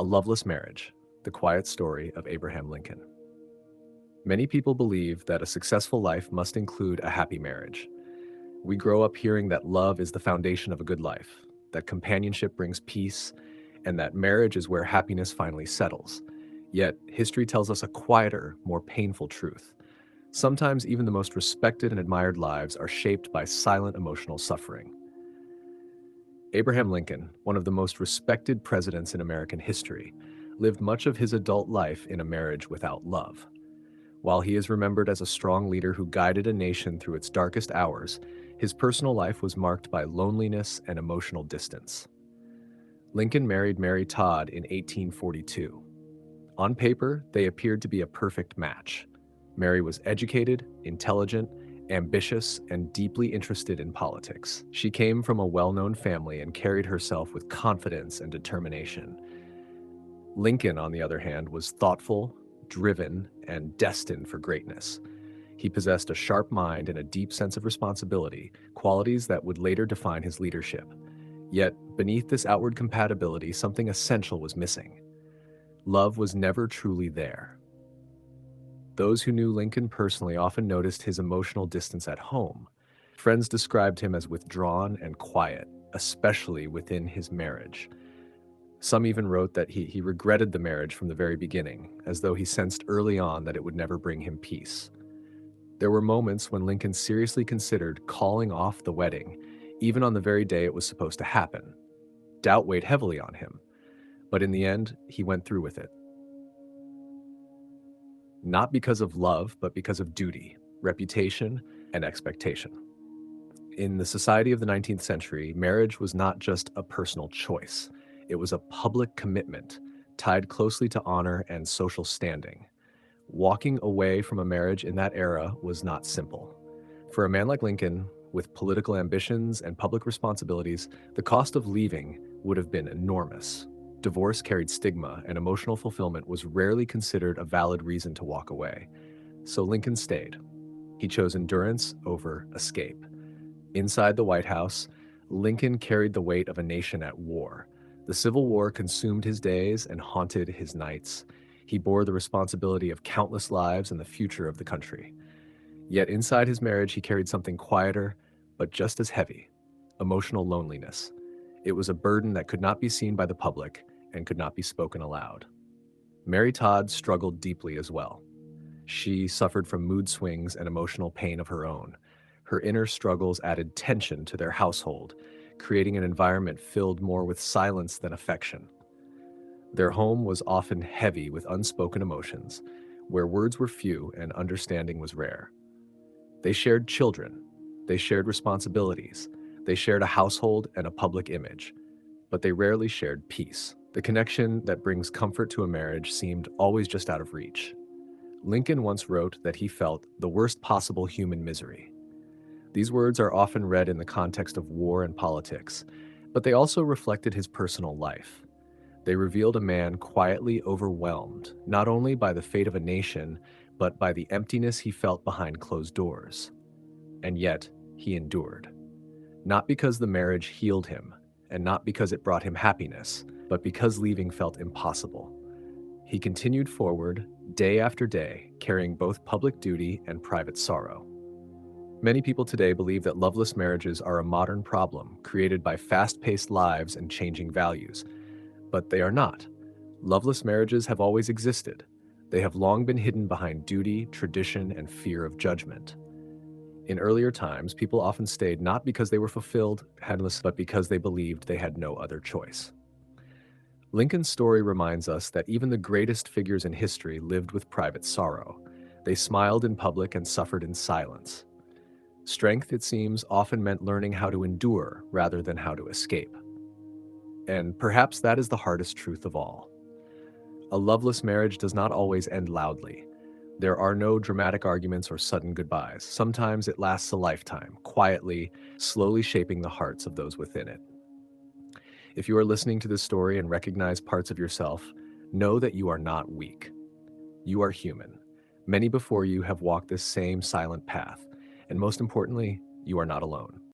A Loveless Marriage, the quiet story of Abraham Lincoln. Many people believe that a successful life must include a happy marriage. We grow up hearing that love is the foundation of a good life, that companionship brings peace, and that marriage is where happiness finally settles. Yet, history tells us a quieter, more painful truth. Sometimes even the most respected and admired lives are shaped by silent emotional suffering. Abraham Lincoln, one of the most respected presidents in American history, lived much of his adult life in a marriage without love. While he is remembered as a strong leader who guided a nation through its darkest hours, his personal life was marked by loneliness and emotional distance. Lincoln married Mary Todd in 1842. On paper, they appeared to be a perfect match. Mary was educated, intelligent, ambitious, and deeply interested in politics. She came from a well-known family and carried herself with confidence and determination. Lincoln, on the other hand, was thoughtful, driven, and destined for greatness. He possessed a sharp mind and a deep sense of responsibility, qualities that would later define his leadership. Yet, beneath this outward compatibility, something essential was missing. Love was never truly there. Those who knew Lincoln personally often noticed his emotional distance at home. Friends described him as withdrawn and quiet, especially within his marriage. Some even wrote that he regretted the marriage from the very beginning, as though he sensed early on that it would never bring him peace. There were moments when Lincoln seriously considered calling off the wedding, even on the very day it was supposed to happen. Doubt weighed heavily on him, but in the end, he went through with it. Not because of love, but because of duty, reputation, and expectation. In the society of the 19th century, marriage was not just a personal choice. It was a public commitment, tied closely to honor and social standing. Walking away from a marriage in that era was not simple. For a man like Lincoln, with political ambitions and public responsibilities, the cost of leaving would have been enormous. Divorce carried stigma, and emotional fulfillment was rarely considered a valid reason to walk away. So Lincoln stayed. He chose endurance over escape. Inside the White House, Lincoln carried the weight of a nation at war. The Civil War consumed his days and haunted his nights. He bore the responsibility of countless lives and the future of the country. Yet inside his marriage, he carried something quieter, but just as heavy: emotional loneliness. It was a burden that could not be seen by the public and could not be spoken aloud. Mary Todd struggled deeply as well. She suffered from mood swings and emotional pain of her own. Her inner struggles added tension to their household, creating an environment filled more with silence than affection. Their home was often heavy with unspoken emotions, where words were few and understanding was rare. They shared children, they shared responsibilities, they shared a household and a public image, but they rarely shared peace. The connection that brings comfort to a marriage seemed always just out of reach. Lincoln once wrote that he felt the worst possible human misery. These words are often read in the context of war and politics, but they also reflected his personal life. They revealed a man quietly overwhelmed, not only by the fate of a nation, but by the emptiness he felt behind closed doors. And yet, he endured. Not because the marriage healed him, and not because it brought him happiness, but because leaving felt impossible. He continued forward, day after day, carrying both public duty and private sorrow. Many people today believe that loveless marriages are a modern problem created by fast-paced lives and changing values, but they are not. Loveless marriages have always existed. They have long been hidden behind duty, tradition, and fear of judgment. In earlier times, people often stayed not because they were fulfilled, but because they believed they had no other choice. Lincoln's story reminds us that even the greatest figures in history lived with private sorrow. They smiled in public and suffered in silence. Strength, it seems, often meant learning how to endure rather than how to escape. And perhaps that is the hardest truth of all. A loveless marriage does not always end loudly. There are no dramatic arguments or sudden goodbyes. Sometimes it lasts a lifetime, quietly, slowly shaping the hearts of those within it. If you are listening to this story and recognize parts of yourself, know that you are not weak. You are human. Many before you have walked this same silent path, and most importantly, you are not alone.